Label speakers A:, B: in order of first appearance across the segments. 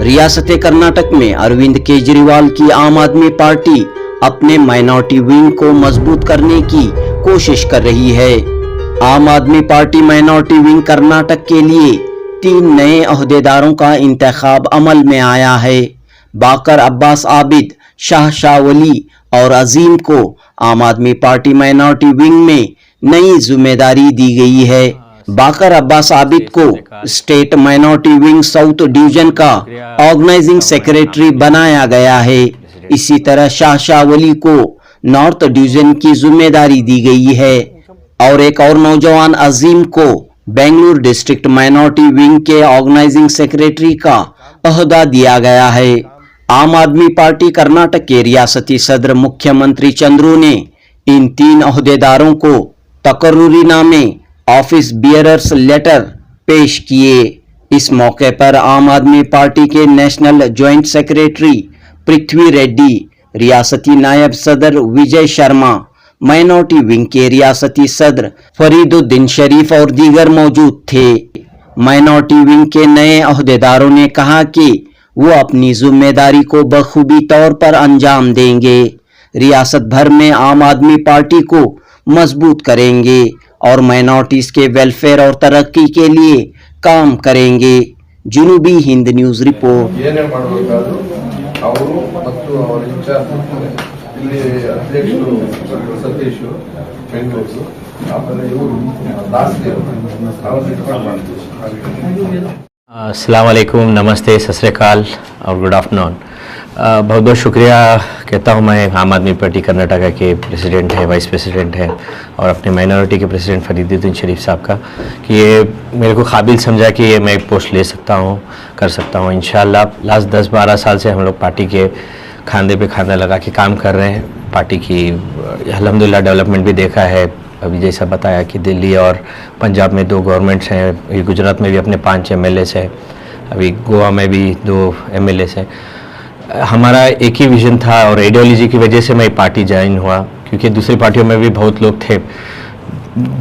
A: रियासत कर्नाटक में अरविंद केजरीवाल की आम आदमी पार्टी अपने माइनॉरिटी विंग को मजबूत करने की कोशिश कर रही है। आम आदमी पार्टी माइनॉरिटी विंग कर्नाटक के लिए 3 नए अहदेदारों का इंतखाब अमल में आया है। बाकर अब्बास आबिद, शाह वली और अजीम को आम आदमी पार्टी माइनॉरिटी विंग में नई जिम्मेदारी दी गई है। बाकर अब्बास आबिद को state minority wing south division का ऑर्गेनाइजिंग सेक्रेटरी बनाया गया है। इसी तरह शाह वली को नॉर्थ डिवीजन की जिम्मेदारी दी गई है और एक और नौजवान अजीम को बेंगलुरु डिस्ट्रिक्ट माइनॉरिटी विंग के ऑर्गेनाइजिंग सेक्रेटरी का अहदा दिया गया है। आम आदमी पार्टी कर्नाटक के रियासती सदर मुख्यमंत्री चंद्रू ने इन 3 अहदेदारों को तकर्रुरी नामे ऑफिस बियरर्स लेटर पेश किए। इस मौके पर आम आदमी पार्टी के नेशनल ज्वाइंट सेक्रेटरी पृथ्वी रेड्डी, रियासती नायब सदर विजय शर्मा, माइनॉरिटी विंग के रियासती सदर फरीदुद्दीन शरीफ और दीगर मौजूद थे। माइनॉरिटी विंग के नए अहदेदारों ने कहा कि वो अपनी जिम्मेदारी को बखूबी तौर पर अंजाम देंगे, रियासत भर में आम आदमी पार्टी को मजबूत करेंगे और माइनॉरिटीज के वेलफेयर और तरक्की के लिए काम करेंगे। जुनूबी हिंद न्यूज रिपोर्ट।
B: अस्सलाम वालेकुम, नमस्ते, सत श्री अकाल और गुड आफ्टरनून। बहुत बहुत शुक्रिया कहता हूँ मैं आम आदमी पार्टी कर्नाटका के प्रेसिडेंट है, वाइस प्रेसिडेंट है और अपने माइनॉरिटी के प्रेसिडेंट फरीदुद्दीन शरीफ साहब का कि ये मेरे को काबिल समझा कि ये मैं एक पोस्ट ले सकता हूँ, कर सकता हूँ। इंशाल्लाह लास्ट 10-12 साल से हम लोग पार्टी के खांदे पे खांदा लगा के काम कर रहे हैं। पार्टी की अल्हम्दुलिल्लाह डेवलपमेंट भी देखा है। अभी जैसा बताया कि दिल्ली और पंजाब में 2 गवर्नमेंट्स हैं, गुजरात में भी अपने 5 MLAs हैं, अभी गोवा में भी 2 MLAs हैं। हमारा एक ही विजन था और आइडियोलॉजी की वजह से मैं पार्टी ज्वाइन हुआ, क्योंकि दूसरी पार्टियों में भी बहुत लोग थे,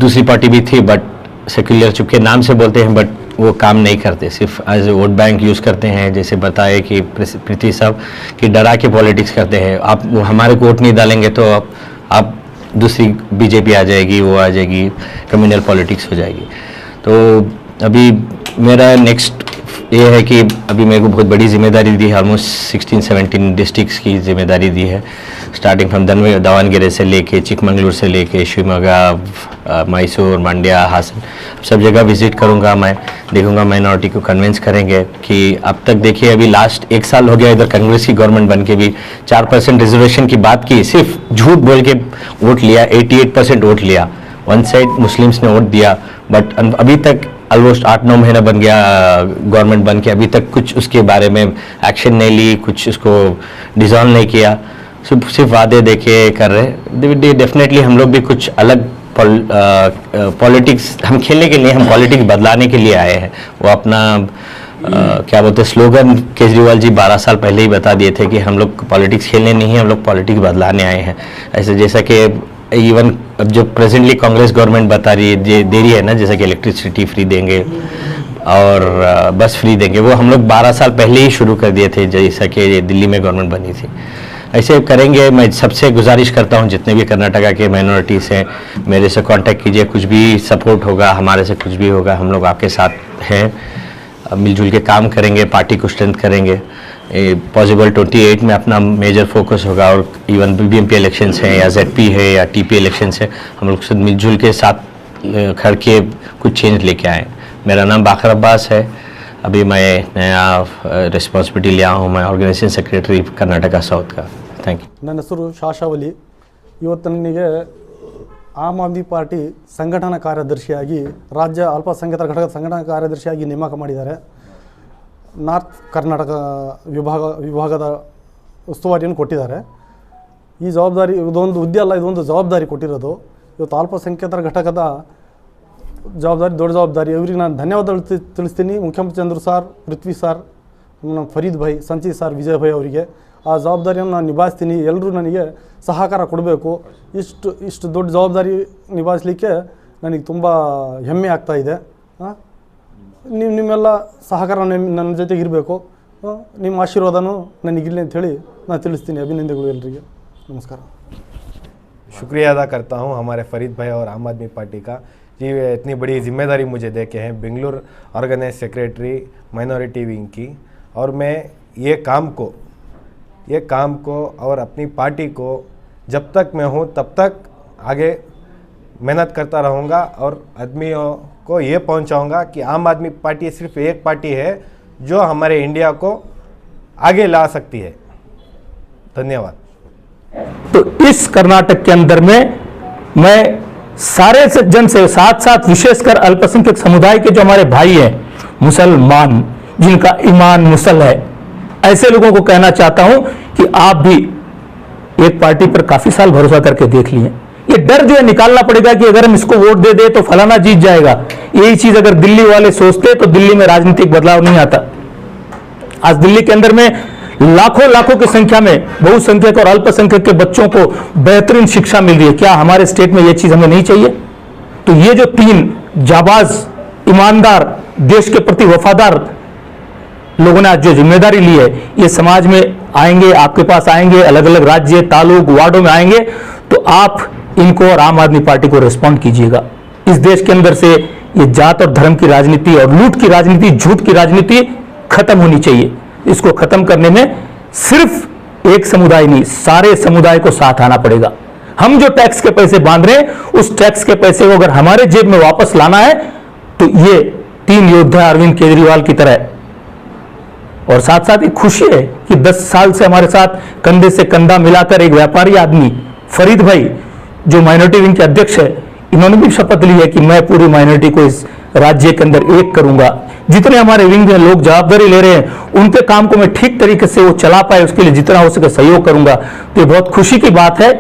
B: दूसरी पार्टी भी थी बट सेक्युलर चुपके नाम से बोलते हैं बट वो काम नहीं करते, सिर्फ as a vote bank use करते हैं। जैसे बताए कि पृथ्वी साहब कि डरा के पॉलिटिक्स करते हैं, आप वो हमारे को वोट नहीं डालेंगे तो आप दूसरी बीजेपी आ जाएगी, वो आ जाएगी, कम्युनल पॉलिटिक्स हो जाएगी। तो अभी मेरा नेक्स्ट ये है कि अभी मेरे को बहुत बड़ी जिम्मेदारी दी है, ऑलमोस्ट 16-17 डिस्ट्रिक्ट्स की जिम्मेदारी दी है, स्टार्टिंग फ्रॉम दावनगेरे से लेके चिकमंगलूर से लेके शिवमोगा, मैसूर, मंड्या, हासन, सब जगह विजिट करूंगा। मैं देखूंगा माइनॉरिटी को कन्विंस करेंगे कि अब तक देखिए अभी लास्ट 1 साल हो गया इधर कांग्रेस की गवर्नमेंट बन के भी 4% रिजर्वेशन की बात की, सिर्फ झूठ बोल के वोट लिया, 88% वोट लिया, वन साइड मुस्लिम्स ने वोट दिया। बट अभी तक ऑलमोस्ट 8-9 महीना बन गया गवर्नमेंट बन के, अभी तक कुछ उसके बारे में एक्शन नहीं ली, कुछ उसको डिसॉल्व नहीं किया, सिर्फ वादे देके कर रहे। डेफिनेटली हम लोग भी कुछ अलग पॉलिटिक्स हम खेलने के लिए, हम पॉलिटिक्स बदलाने के लिए आए हैं। वो अपना क्या बोलते हैं स्लोगन केजरीवाल जी 12 साल पहले ही बता दिए थे कि हम लोग पॉलिटिक्स खेलने नहीं है, हम लोग पॉलिटिक्स बदलाने आए हैं। ऐसे जैसा कि इवन अब जो प्रेजेंटली कांग्रेस गवर्नमेंट बता रही है, दे रही है ना, जैसे कि इलेक्ट्रिसिटी फ्री देंगे और बस फ्री देंगे, वो हम लोग 12 साल पहले ही शुरू कर दिए थे जैसा कि दिल्ली में गवर्नमेंट बनी थी। ऐसे करेंगे। मैं सबसे गुजारिश करता हूं जितने भी कर्नाटका के माइनॉरिटीज़ हैं, मेरे से कांटेक्ट कीजिए, कुछ भी सपोर्ट होगा, हमारे से कुछ भी होगा, हम लोग आपके साथ हैं, मिलजुल के काम करेंगे, पार्टी को स्ट्रेंथ करेंगे। पॉसिबल 28 में अपना मेजर फोकस होगा और इवन BBMP इलेक्शंस हैं या ZP है या TP इलेक्शंस है, हम लोग सब मिलजुल के साथ खड़ के कुछ चेंज लेके आए। मेरा नाम बाकर अब्बास है, अभी मैं नया रिस्पांसिबिलिटी लिया हूँ, मैं ऑर्गेनाइजेशन सेक्रेटरी कर्नाटका साउथ का। Thank you.
C: ನನ್ನ ಹೆಸರು ಶಾಶಾವಲಿ। ಇವತ್ತು ನನಗೆ ಆಮ್ ಆದ್ಮಿ ಪಾರ್ಟಿ ಸಂಘಟನಾ ಕಾರ್ಯದರ್ಶಿಯಾಗಿ ರಾಜ್ಯ ಅಲ್ಪಸಂಖ್ಯಾತರ ಘಟಕದ ಸಂಘಟನಾ ಕಾರ್ಯದರ್ಶಿಯಾಗಿ ನೇಮಕ ಮಾಡಿದ್ದಾರೆ। ನಾರ್ತ್ ಕರ್ನಾಟಕ ವಿಭಾಗದ ಉಸ್ತುವಾರಿಯನ್ನು ಕೊಟ್ಟಿದ್ದಾರೆ। ಈ ಜವಾಬ್ದಾರಿ ಇದೊಂದು ಹುದ್ದೆ ಅಲ್ಲ, ಇದೊಂದು ಜವಾಬ್ದಾರಿ ಕೊಟ್ಟಿರೋದು। ಇವತ್ತು ಅಲ್ಪಸಂಖ್ಯಾತರ ಘಟಕದ ಜವಾಬ್ದಾರಿ ದೊಡ್ಡ ಜವಾಬ್ದಾರಿ। ಇವರಿಗೆ ನಾನು ಧನ್ಯವಾದ ತಿಳಿಸ್ತೀನಿ, ಮುಖ್ಯಮಂತ್ರಿ ಚಂದ್ರು ಸರ್, ಪೃಥ್ವಿ ಸರ್, ನಮ್ಮ ಫರೀದ್ ಭಾಯ್, ಸಂಚೀತ್ ಸರ್, ವಿಜಯ್ ಭಾಯ್ ಅವರಿಗೆ। ಆ ಜವಾಬ್ದಾರಿಯನ್ನು ನಾನು ನಿಭಾಯಿಸ್ತೀನಿ, ಎಲ್ಲರೂ ನನಗೆ ಸಹಕಾರ ಕೊಡಬೇಕು। ಇಷ್ಟು ದೊಡ್ಡ ಜವಾಬ್ದಾರಿ ನಿಭಾಯಿಸಲಿಕ್ಕೆ ನನಗೆ ತುಂಬ ಹೆಮ್ಮೆ ಆಗ್ತಾಯಿದೆ। ನಿಮ್ಮೆಲ್ಲ ಸಹಕಾರ ನನ್ನ ಜೊತೆಗೆ ಇರಬೇಕು। ನಿಮ್ಮ ಆಶೀರ್ವಾದನೂ ನನಗಿರಲಿ ಅಂಥೇಳಿ ನಾನು ತಿಳಿಸ್ತೀನಿ. ಅಭಿನಂದನೆಗಳು ಎಲ್ಲರಿಗೆ. ನಮಸ್ಕಾರ.
D: शुक्रिया अदा करता हूँ हमारे फरीद भाई और आम आदमी पार्टी का जी, इतनी बड़ी जिम्मेदारी मुझे दे के हैं Bengaluru organise secretary minority wing की, और मैं ये काम को और अपनी पार्टी को जब तक मैं हूँ तब तक आगे मेहनत करता रहूँगा और आदमियों को ये पहुँचाऊँगा कि आम आदमी पार्टी सिर्फ एक पार्टी है जो हमारे इंडिया को आगे ला सकती है. धन्यवाद.
E: तो इस कर्नाटक के अंदर में मैं सारे जन से साथ साथ विशेषकर अल्पसंख्यक समुदाय के जो हमारे भाई हैं मुसलमान, जिनका ईमान मुसल है, ऐसे लोगों को कहना चाहता हूं कि आप भी एक पार्टी पर काफी साल भरोसा करके देख लिए. ये डर जो है निकालना पड़ेगा कि अगर हम इसको वोट दे दे तो फलाना जीत जाएगा. यही चीज अगर दिल्ली वाले सोचते तो दिल्ली में राजनीतिक बदलाव नहीं आता. आज दिल्ली के अंदर में लाखों की संख्या में बहुसंख्यक और अल्पसंख्यक के बच्चों को बेहतरीन शिक्षा मिल रही है. क्या हमारे स्टेट में यह चीज हमें नहीं चाहिए? तो ये जो 3 जाबाज, ईमानदार, देश के प्रति वफादार लोगों ने आज जो जिम्मेदारी ली है, ये समाज में आएंगे, आपके पास आएंगे, अलग अलग राज्य, तालुक, वार्डों में आएंगे, तो आप इनको और आम आदमी पार्टी को रिस्पॉन्ड कीजिएगा. इस देश के अंदर से ये जात और धर्म की राजनीति और लूट की राजनीति, झूठ की राजनीति खत्म होनी चाहिए. इसको खत्म करने में सिर्फ एक समुदाय नहीं, सारे समुदाय को साथ आना पड़ेगा. हम जो टैक्स के पैसे बांध रहे हैं, उस टैक्स के पैसे को अगर हमारे जेब में वापस लाना है तो ये 3 योद्धा अरविंद केजरीवाल की तरह. और साथ साथ एक खुशी है कि 10 साल से हमारे साथ कंधे से कंधा मिलाकर एक व्यापारी आदमी फरीद भाई, जो माइनॉरिटी विंग के अध्यक्ष है, इन्होंने भी शपथ ली है कि मैं पूरी माइनॉरिटी को इस राज्य के अंदर एक करूंगा. जितने हमारे विंग में लोग जवाबदारी ले रहे हैं, उनके काम को मैं ठीक तरीके से वो चला पाए, उसके लिए जितना हो सके सहयोग करूंगा. तो ये बहुत खुशी की बात है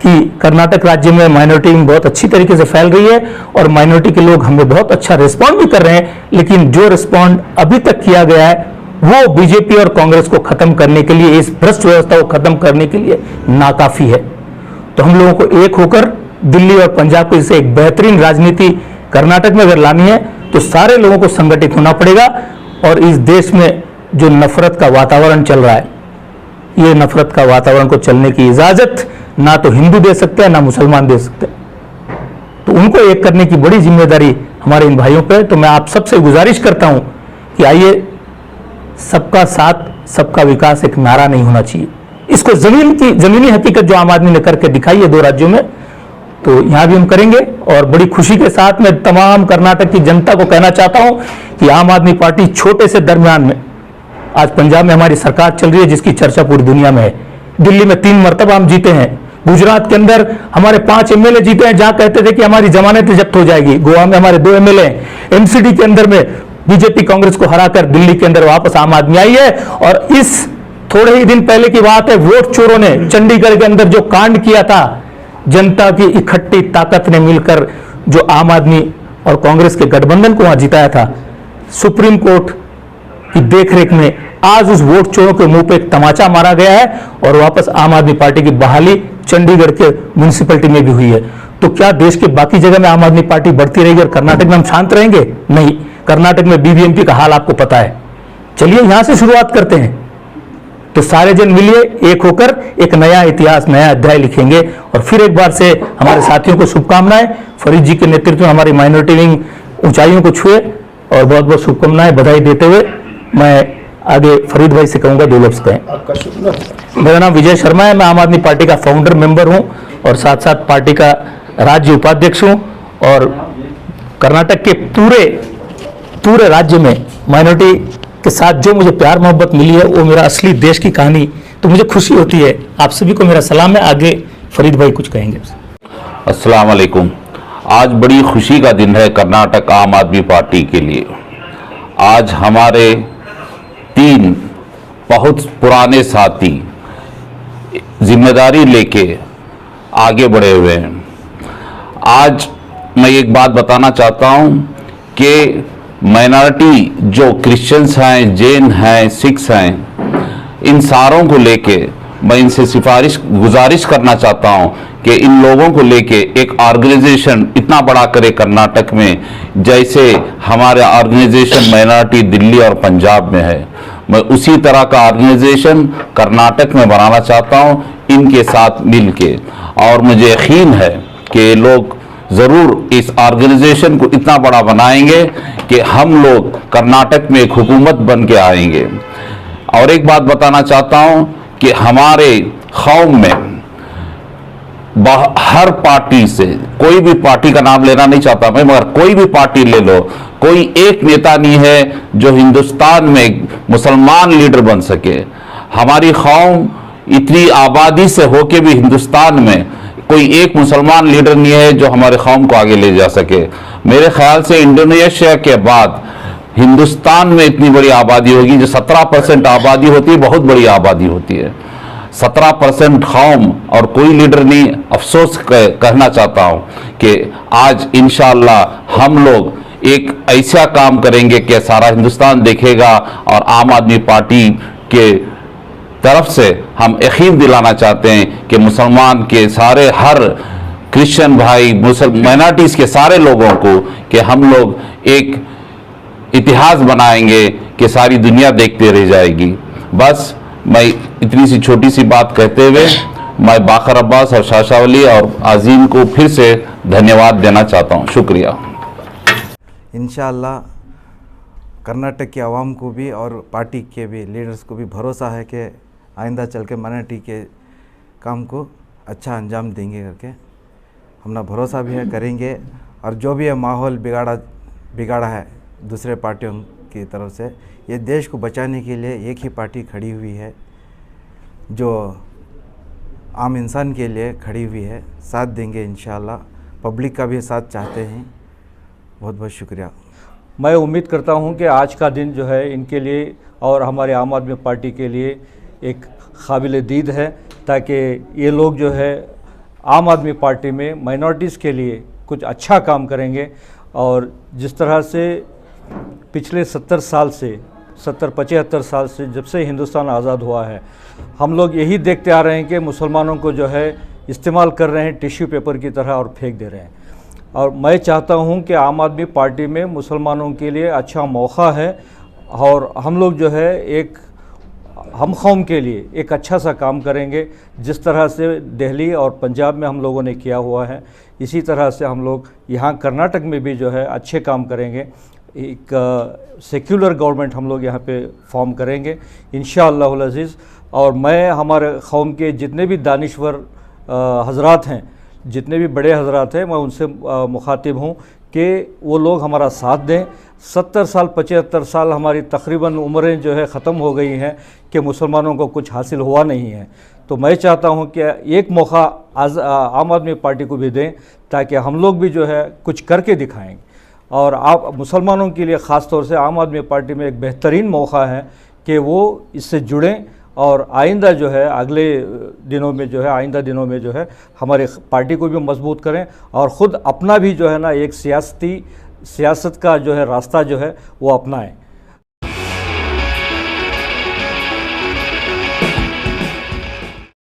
E: कि कर्नाटक राज्य में माइनॉरिटी विंग बहुत अच्छी तरीके से फैल रही है और माइनॉरिटी के लोग हमें बहुत अच्छा रिस्पॉन्ड भी कर रहे हैं. लेकिन जो रिस्पॉन्ड अभी तक किया गया है वो बीजेपी और कांग्रेस को खत्म करने के लिए, इस भ्रष्ट व्यवस्था को खत्म करने के लिए नाकाफी है. तो हम लोगों को एक होकर दिल्ली और पंजाब को इसे एक बेहतरीन राजनीति कर्नाटक में अगर लानी है तो सारे लोगों को संगठित होना पड़ेगा. और इस देश में जो नफरत का वातावरण चल रहा है, ये नफरत का वातावरण को चलने की इजाजत ना तो हिंदू दे सकते हैं ना मुसलमान दे सकते हैं. तो उनको एक करने की बड़ी जिम्मेदारी हमारे इन भाइयों पे. तो मैं आप सबसे गुजारिश करता हूं कि आइए, सबका साथ सबका विकास एक नारा नहीं होना चाहिए. इसको जमीनी हकीकत जो आम आदमी ने करके दिखाई है 2 राज्यों में, तो यहां भी हम करेंगे. और बड़ी खुशी के साथ मैं तमाम कर्नाटक की जनता को कहना चाहता हूं कि आम आदमी पार्टी छोटे से दरमियान में, आज पंजाब में हमारी सरकार चल रही है जिसकी चर्चा पूरी दुनिया में है. दिल्ली में 3 मरतबा हम जीते हैं. गुजरात के अंदर हमारे 5 एमएलए जीते हैं जहां कहते थे कि हमारी जमानत जब्त हो जाएगी. गोवा में हमारे 2 एमएलए हैं. एमसीडी के अंदर में बीजेपी कांग्रेस को हराकर दिल्ली के अंदर वापस आम आदमी आई है. और इस थोड़े ही दिन पहले की बात है, वोट चोरों ने चंडीगढ़ के अंदर जो कांड किया था, जनता की इकट्ठी ताकत ने मिलकर जो आम आदमी और कांग्रेस के गठबंधन को वहां जिताया था, सुप्रीम कोर्ट की देखरेख में आज उस वोट चोरों के मुंह पे एक तमाचा मारा गया है और वापस आम आदमी पार्टी की बहाली चंडीगढ़ के म्युनिसिपैलिटी में भी हुई है. तो क्या देश के बाकी जगह में आम आदमी पार्टी बढ़ती रहेगी और कर्नाटक में हम शांत रहेंगे? नहीं. कर्नाटक में बीबीएमपी का हाल आपको पता है. चलिए यहां से शुरुआत करते हैं. तो सारे जन मिलिए, एक होकर एक नया इतिहास, नया अध्याय लिखेंगे. और फिर एक बार से हमारे साथियों को शुभकामनाएं. फरीद जी के नेतृत्व में हमारी माइनॉरिटी विंग ऊंचाइयों को छुए और बहुत बहुत शुभकामनाएं, बधाई देते हुए मैं आगे फरीद भाई से कहूंगा 2 लफ्ज कहें. मेरा नाम विजय शर्मा है. मैं आम आदमी पार्टी का फाउंडर मेंबर हूं और साथ साथ पार्टी का राज्य उपाध्यक्ष हूं. और कर्नाटक के पूरे राज्य में माइनॉरिटी के साथ जो मुझे प्यार मोहब्बत मिली है वो मेरा असली देश की कहानी. तो मुझे खुशी होती है. आप सभी को मेरा सलाम है. आगे फरीद भाई कुछ कहेंगे.
F: अस्सलाम वालेकुम. आज बड़ी खुशी का दिन है कर्नाटक आम आदमी पार्टी के लिए. आज हमारे 3 बहुत पुराने साथी जिम्मेदारी लेके आगे बढ़े हुए हैं. आज मैं एक बात बताना चाहता हूं कि माइनॉरिटी जो क्रिश्चियंस हैं, जैन हैं, सिख्स हैं, इन सारों को लेके मैं इनसे गुजारिश करना चाहता हूं कि इन लोगों को लेके एक ऑर्गेनाइजेशन इतना बड़ा करे कर्नाटक में, जैसे हमारा ऑर्गेनाइजेशन माइनॉरिटी दिल्ली और पंजाब में है. मैं उसी तरह का ऑर्गेनाइजेशन कर्नाटक में बनाना चाहता हूं इनके साथ मिलके, और मुझे यकीन है कि ये लोग ज़रूर इस ऑर्गेनाइजेशन को इतना बड़ा बनाएंगे कि हम लोग कर्नाटक में एक हुकूमत बन के आएंगे। और एक बात बताना चाहता हूं कि हमारे कौम में हर पार्टी से, कोई भी पार्टी का नाम लेना नहीं चाहता मैं, मगर कोई भी पार्टी ले लो, कोई एक नेता नहीं है जो हिंदुस्तान में मुसलमान लीडर बन सके। हमारी कौम इतनी आबादी से होके भी हिंदुस्तान में कोई एक मुसलमान लीडर नहीं है जो हमारे कौम को आगे ले जा सके। मेरे ख्याल से इंडोनेशिया के बाद हिंदुस्तान में इतनी बड़ी आबादी होगी, जो 17% आबादी होती है, बहुत बड़ी आबादी होती है। 17% कौम और कोई लीडर नहीं। अफसोस कहना चाहता हूं कि आज इंशाअल्लाह हम लोग एक ऐसा काम करेंगे कि सारा हिंदुस्तान देखेगा, और आम आदमी पार्टी के तरफ से हम यकीन दिलाना चाहते हैं कि मुसलमान के सारे, हर क्रिश्चियन भाई, माइनॉरिटीज़ के सारे लोगों को कि हम लोग एक इतिहास बनाएंगे कि सारी दुनिया देखते रह जाएगी। बस मैं इतनी सी छोटी सी बात कहते हुए मैं बाकर अब्बास और शाशावली और आज़ीम को फिर से धन्यवाद देना चाहता हूँ। शुक्रिया।
G: इंशाअल्लाह कर्नाटक के आवाम को भी और पार्टी के भी लीडर्स को भी भरोसा है कि आइंदा चल के माइनॉरिटी के काम को अच्छा अंजाम देंगे करके हमने भरोसा भी है, करेंगे। और जो भी है माहौल बिगाड़ा है दूसरे पार्टियों की तरफ से, ये देश को बचाने के लिए एक ही पार्टी खड़ी हुई है जो आम इंसान के लिए खड़ी हुई है। साथ देंगे इंशाअल्लाह, पब्लिक का भी साथ चाहते हैं। बहुत बहुत शुक्रिया।
E: मैं उम्मीद करता हूं कि आज का दिन जो है इनके लिए और हमारे आम आदमी पार्टी के लिए एक काबिल दीद है, ताकि ये लोग जो है आम आदमी पार्टी में माइनॉरिटीज़ के लिए कुछ अच्छा काम करेंगे। और जिस तरह से पिछले 70-75 साल से जब से हिंदुस्तान आज़ाद हुआ है, हम लोग यही देखते आ रहे हैं कि मुसलमानों को जो है इस्तेमाल कर रहे हैं टिश्यू पेपर की तरह और फेंक दे रहे हैं। और मैं चाहता हूं कि आम आदमी पार्टी में मुसलमानों के लिए अच्छा मौका है, और हम लोग जो है एक हम कौम के लिए एक अच्छा सा काम करेंगे। जिस तरह से दिल्ली और पंजाब में हम लोगों ने किया हुआ है, इसी तरह से हम लोग यहाँ कर्नाटक में भी जो है अच्छे काम करेंगे। एक सेक्युलर गवर्नमेंट हम लोग यहाँ पे फॉर्म करेंगे इंशाअल्लाहुल अज़ीज़। और मैं हमारे कौम के जितने भी दानिश्वर हजरात हैं, जितने भी बड़े हजरात हैं, मैं उनसे मुखातिब हूँ कि वो लोग हमारा साथ दें। 70 साल 75 साल हमारी तकरीबन उम्रें जो है ख़त्म हो गई हैं कि मुसलमानों को कुछ हासिल हुआ नहीं है। तो मैं चाहता हूं कि एक मौका आम आदमी पार्टी को भी दें, ताकि हम लोग भी जो है कुछ करके दिखाएंगे। और आप मुसलमानों के लिए ख़ास तौर से आम आदमी पार्टी में एक बेहतरीन मौका है कि वो इससे जुड़ें, और आइंदा जो है आइंदा दिनों में जो है हमारे पार्टी को भी मजबूत करें, और ख़ुद अपना भी जो है ना एक सियासत का जो है रास्ता जो है वो अपनाएं।